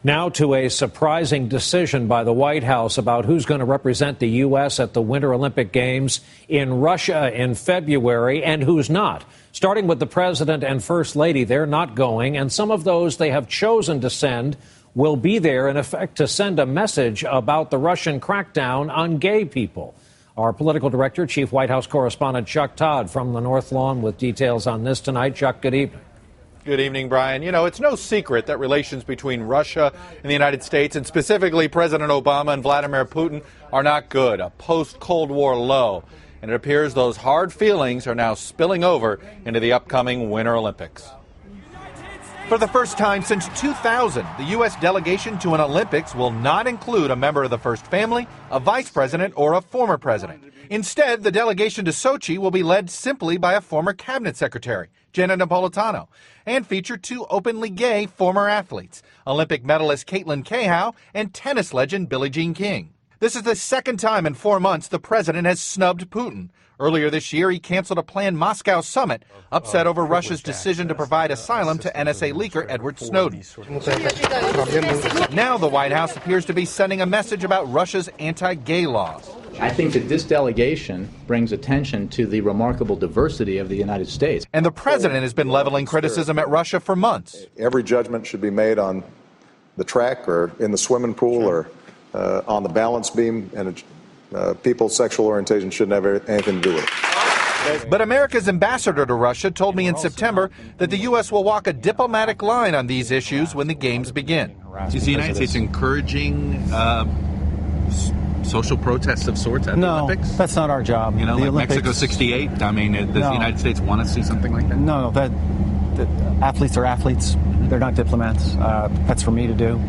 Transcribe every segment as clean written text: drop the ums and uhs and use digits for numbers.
Now to a surprising decision by the White House about who's going to represent the U.S. at the Winter Olympic Games in Russia in February and who's not. Starting with the president and first lady, they're not going, and some of those they have chosen to send will be there, in effect, to send a message about the Russian crackdown on gay people. Our political director, Chief White House Correspondent Chuck Todd from the North Lawn with details on this tonight. Chuck, good evening. Good evening, Brian. You know, it's no secret that relations between Russia and the United States, and specifically President Obama and Vladimir Putin, are not good, a post-Cold War low. And it appears those hard feelings are now spilling over into the upcoming Winter Olympics. For the first time since 2000, the U.S. delegation to an Olympics will not include a member of the first family, a vice president, or a former president. Instead, the delegation to Sochi will be led simply by a former cabinet secretary, Jenna Napolitano, and feature two openly gay former athletes, Olympic medalist Caitlin Cahow and tennis legend Billie Jean King. This is the second time in 4 months the president has snubbed Putin. Earlier this year, he canceled a planned Moscow summit, upset over Russia's decision to provide asylum to NSA leaker Edward Snowden. Now the White House appears to be sending a message about Russia's anti-gay laws. I think that this delegation brings attention to the remarkable diversity of the United States. And the president has been leveling criticism at Russia for months. Every judgment should be made on the track or in the swimming pool or on the balance beam, and people's sexual orientation shouldn't have anything to do with it. But America's ambassador to Russia told me in September that the U.S. will walk a diplomatic line on these issues when the games begin. Is the United States encouraging social protests of sorts at the Olympics? No, that's not our job. You know, the like Olympics, Mexico 68? I mean, does the United States want to see something like that? No, athletes are athletes. They're not diplomats. That's for me to do.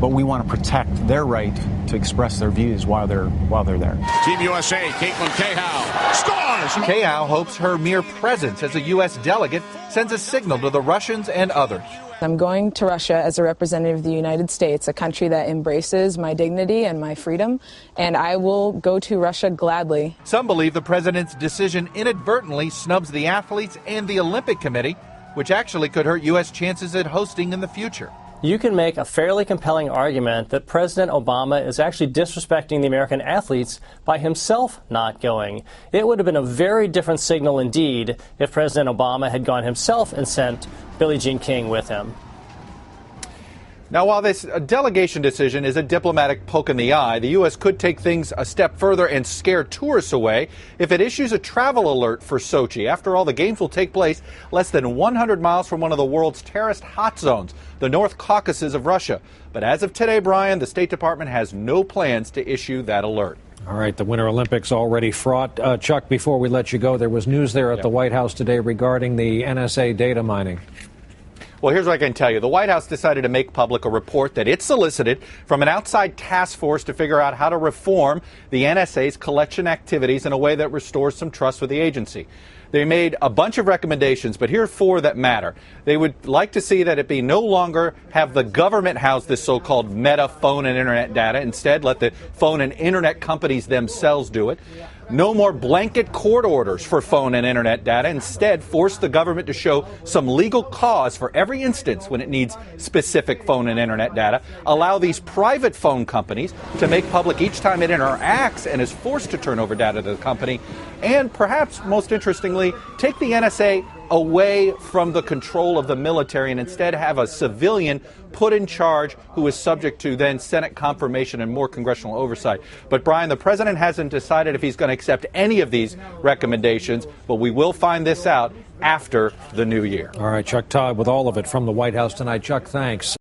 But we want to protect their right to express their views while they're there. Team USA, Caitlin Cahow scores! Cahow hopes her mere presence as a U.S. delegate sends a signal to the Russians and others. I'm going to Russia as a representative of the United States, a country that embraces my dignity and my freedom, and I will go to Russia gladly. Some believe the president's decision inadvertently snubs the athletes and the Olympic Committee, which actually could hurt U.S. chances at hosting in the future. You can make a fairly compelling argument that President Obama is actually disrespecting the American athletes by himself not going. It would have been a very different signal indeed if President Obama had gone himself and sent Billie Jean King with him. Now, while this delegation decision is a diplomatic poke in the eye, the U.S. could take things a step further and scare tourists away if it issues a travel alert for Sochi. After all, the games will take place less than 100 miles from one of the world's terrorist hot zones, the North Caucasus of Russia. But as of today, Brian, the State Department has no plans to issue that alert. All right, the Winter Olympics already fraught. Chuck, before we let you go, there was news there at the White House today regarding the NSA data mining. Well, here's what I can tell you. The White House decided to make public a report that it solicited from an outside task force to figure out how to reform the NSA's collection activities in a way that restores some trust with the agency. They made a bunch of recommendations, but here are 4 that matter. They would like to see that it be no longer have the government house this so-called meta phone and internet data. Instead, let the phone and internet companies themselves do it. No more blanket court orders for phone and internet data. Instead, force the government to show some legal cause for every instance when it needs specific phone and internet data. Allow these private phone companies to make public each time it interacts and is forced to turn over data to the company. And perhaps most interestingly, take the NSA away from the control of the military and instead have a civilian put in charge who is subject to then Senate confirmation and more congressional oversight. But, Brian, the president hasn't decided if he's going to accept any of these recommendations, but we will find this out after the new year. All right, Chuck Todd with all of it from the White House tonight. Chuck, thanks.